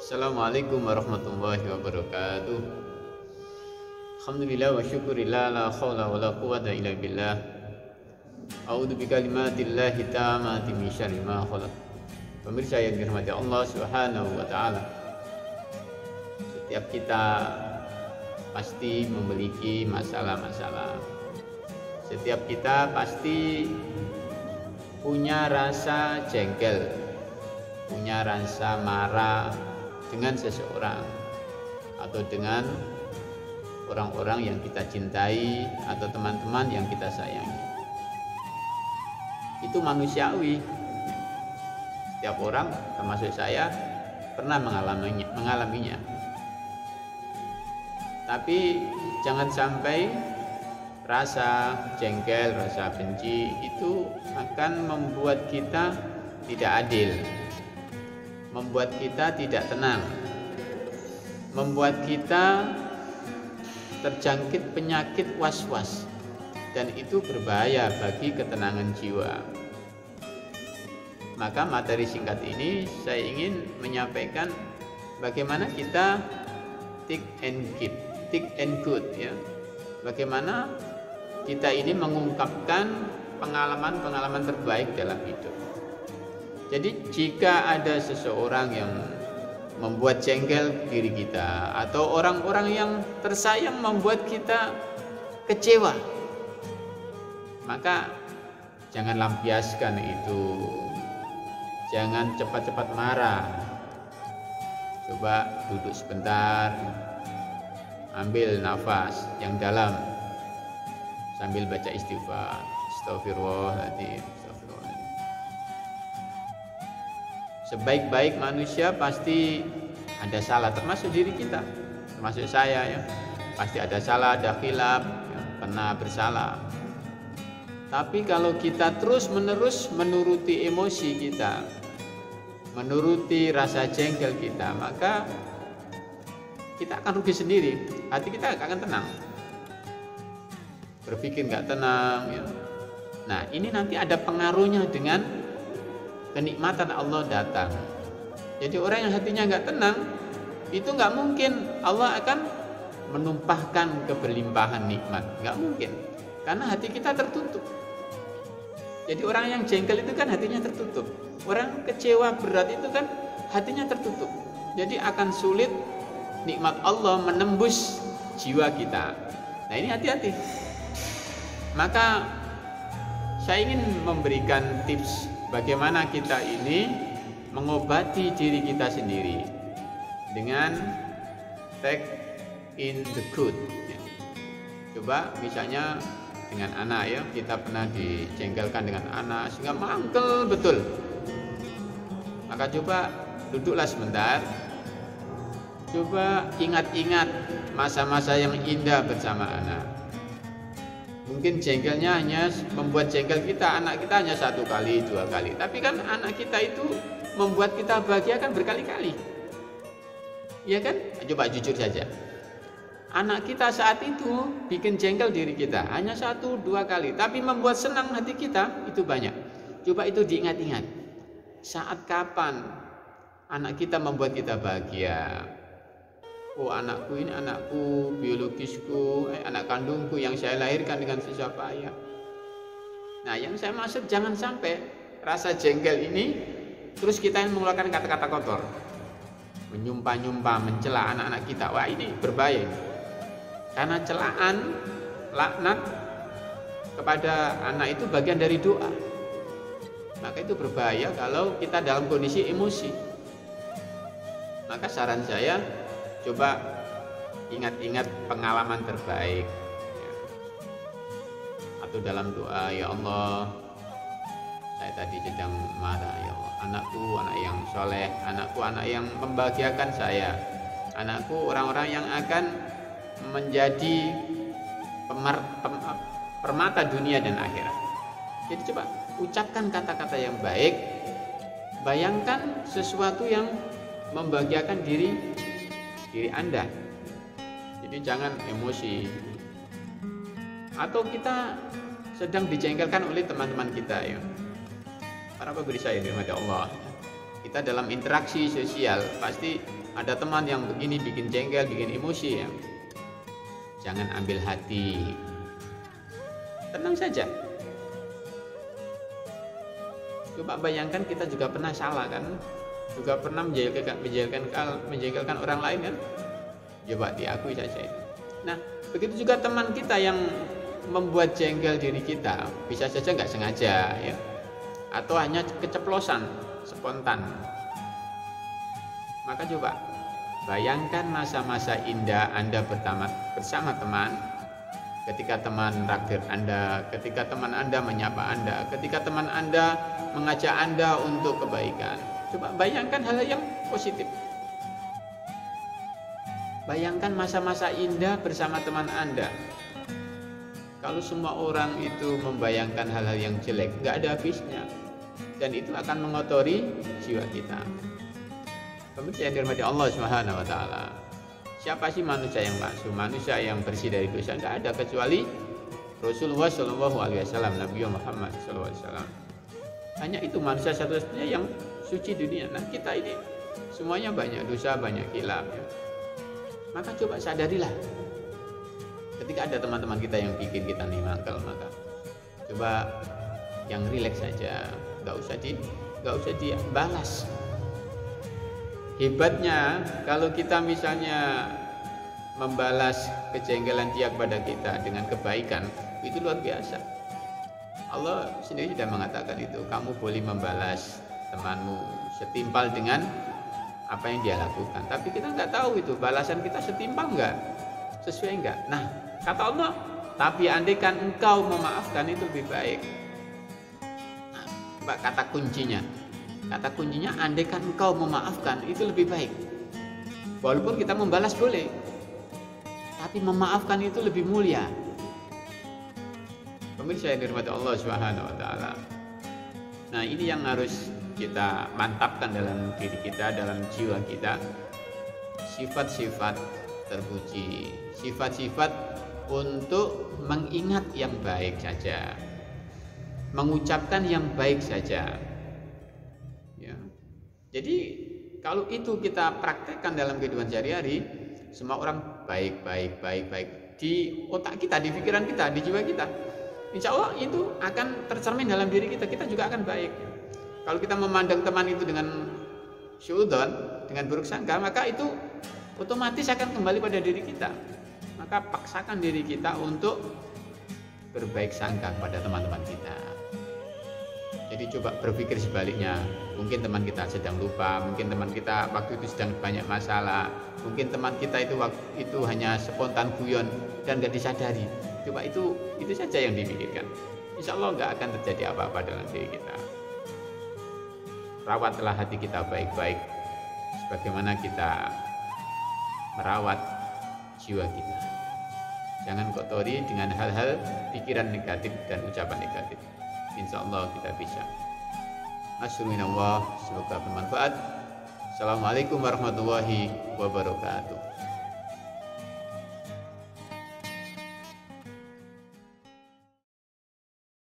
Assalamualaikum warahmatullahi wabarakatuh. Alhamdulillah wa syukurillah, la khawla wa la quwata illa billah. A'udzu bikalimatillahi tammati min syarri ma khalaq. Pemirsa yang dirahmati Allah Subhanahu wa taala. Setiap kita pasti memiliki masalah-masalah. Setiap kita pasti punya rasa jengkel, punya rasa marah dengan seseorang atau dengan orang-orang yang kita cintai atau teman-teman yang kita sayangi. Itu manusiawi. Setiap orang, termasuk saya, pernah mengalaminya. Tapi jangan sampai rasa jengkel, rasa benci itu akan membuat kita tidak adil, membuat kita tidak tenang, membuat kita terjangkit penyakit was-was, dan itu berbahaya bagi ketenangan jiwa. Maka materi singkat ini saya ingin menyampaikan bagaimana kita thick and good ya. Bagaimana kita ini mengungkapkan pengalaman-pengalaman terbaik dalam hidup. Jadi jika ada seseorang yang membuat jengkel diri kita, atau orang-orang yang tersayang membuat kita kecewa, maka jangan lampiaskan itu. Jangan cepat-cepat marah. Coba duduk sebentar, ambil nafas yang dalam sambil baca istighfar. Astagfirullahaladzim. Sebaik-baik manusia pasti ada salah, termasuk diri kita, termasuk saya ya. Pasti ada salah, ada khilaf, ya, pernah bersalah. Tapi kalau kita terus-menerus menuruti emosi kita, menuruti rasa jengkel kita, maka kita akan rugi sendiri. Hati kita akan tenang, berpikir nggak tenang ya. Nah ini nanti ada pengaruhnya dengan kenikmatan Allah datang. Jadi orang yang hatinya nggak tenang, itu nggak mungkin Allah akan menumpahkan keberlimpahan nikmat, nggak mungkin, karena hati kita tertutup. Jadi orang yang jengkel itu kan hatinya tertutup, orang kecewa berat itu kan hatinya tertutup. Jadi akan sulit nikmat Allah menembus jiwa kita. Nah ini hati-hati. Maka saya ingin memberikan tips bagaimana kita ini mengobati diri kita sendiri dengan take in the good. Coba misalnya dengan anak ya, kita pernah dijengkelkan dengan anak sehingga mangkel betul. Maka coba duduklah sebentar. Coba ingat-ingat masa-masa yang indah bersama anak. Mungkin jengkelnya hanya membuat jengkel kita, anak kita hanya 1 kali, 2 kali. Tapi kan anak kita itu membuat kita bahagia kan berkali-kali. Iya kan? Coba jujur saja. Anak kita saat itu bikin jengkel diri kita hanya 1-2 kali. Tapi membuat senang hati kita itu banyak. Coba itu diingat-ingat. Saat kapan anak kita membuat kita bahagia? Oh anakku ini anakku biologisku, anak kandungku yang saya lahirkan dengan susah payah. Nah yang saya maksud jangan sampai rasa jengkel ini terus kita mengeluarkan kata-kata kotor, menyumpah-nyumpah, mencela anak-anak kita. Wah ini berbahaya ini. Karena celaan, laknat kepada anak itu bagian dari doa. Maka itu berbahaya kalau kita dalam kondisi emosi. Maka saran saya, coba ingat-ingat pengalaman terbaik ya. Atau dalam doa, ya Allah saya tadi sedang marah, ya Allah anakku anak yang soleh, anakku anak yang membahagiakan saya, anakku orang-orang yang akan menjadi permata dunia dan akhirat. Jadi coba ucapkan kata-kata yang baik, bayangkan sesuatu yang membahagiakan diri Anda. Jadi jangan emosi. Atau kita sedang dijengkelkan oleh teman-teman kita ya. Para pemirsa yang dirahmati Allah, kita Kita dalam interaksi sosial pasti ada teman yang begini bikin jengkel, bikin emosi ya. Jangan ambil hati. Tenang saja. Coba bayangkan kita juga pernah salah kan? Juga pernah menjengkelkan orang lain kan? Coba diakui saja itu. Nah, begitu juga teman kita yang membuat jengkel diri kita, bisa saja nggak sengaja ya, atau hanya keceplosan, spontan. Maka coba bayangkan masa-masa indah Anda bersama teman, ketika teman raktir Anda, ketika teman Anda menyapa Anda, ketika teman Anda mengajak Anda untuk kebaikan. Coba bayangkan hal yang positif. Bayangkan masa-masa indah bersama teman Anda. Kalau semua orang itu membayangkan hal-hal yang jelek, nggak ada habisnya. Dan itu akan mengotori jiwa kita. Pemirsa yang dirahmati Allah Subhanahu wa taala. Siapa sih manusia yang maksum, manusia yang bersih dari dosa? Nggak ada kecuali Rasulullah Shallallahu alaihi wasallam, Nabi Muhammad sallallahu alaihi wasallam. Hanya itu manusia satu-satunya yang suci dunia. Nah, kita ini semuanya banyak dosa, banyak khilaf ya. Maka coba sadarilah. Ketika ada teman-teman kita yang bikin kita nih mangkel, maka coba yang rileks saja, nggak usah dibalas. Hebatnya kalau kita misalnya membalas kejengkelan dia kepada kita dengan kebaikan, itu luar biasa. Allah sendiri sudah mengatakan itu, kamu boleh membalas temanmu setimpal dengan apa yang dia lakukan. Tapi kita nggak tahu itu balasan kita setimpal nggak, sesuai nggak. Nah, kata Allah, tapi andaikan engkau memaafkan itu lebih baik. Nah, kata kuncinya andaikan engkau memaafkan itu lebih baik. Walaupun kita membalas boleh, tapi memaafkan itu lebih mulia. Pemirsa yang dirahmati Allah Subhanahu wa taala. Nah, ini yang harus kita mantapkan dalam diri kita, dalam jiwa kita. Sifat-sifat terpuji, sifat-sifat untuk mengingat yang baik saja, mengucapkan yang baik saja ya. Jadi kalau itu kita praktekkan dalam kehidupan sehari-hari, semua orang baik di otak kita, di pikiran kita, di jiwa kita, insya Allah itu akan tercermin dalam diri kita. Kita juga akan baik. Kalau kita memandang teman itu dengan syuudzon, dengan buruk sangka, maka itu otomatis akan kembali pada diri kita. Maka paksakan diri kita untuk berbaik sangka kepada teman-teman kita. Jadi coba berpikir sebaliknya. Mungkin teman kita sedang lupa, mungkin teman kita waktu itu sedang banyak masalah, mungkin teman kita itu waktu itu hanya spontan guyon dan gak disadari. Coba itu saja yang dipikirkan. Insya Allah gak akan terjadi apa-apa dalam diri kita. Rawatlah hati kita baik-baik, sebagaimana kita merawat jiwa kita. Jangan kotori dengan hal-hal pikiran negatif dan ucapan negatif. Insya Allah kita bisa. Asyuminallah, semoga bermanfaat. Assalamualaikum warahmatullahi wabarakatuh.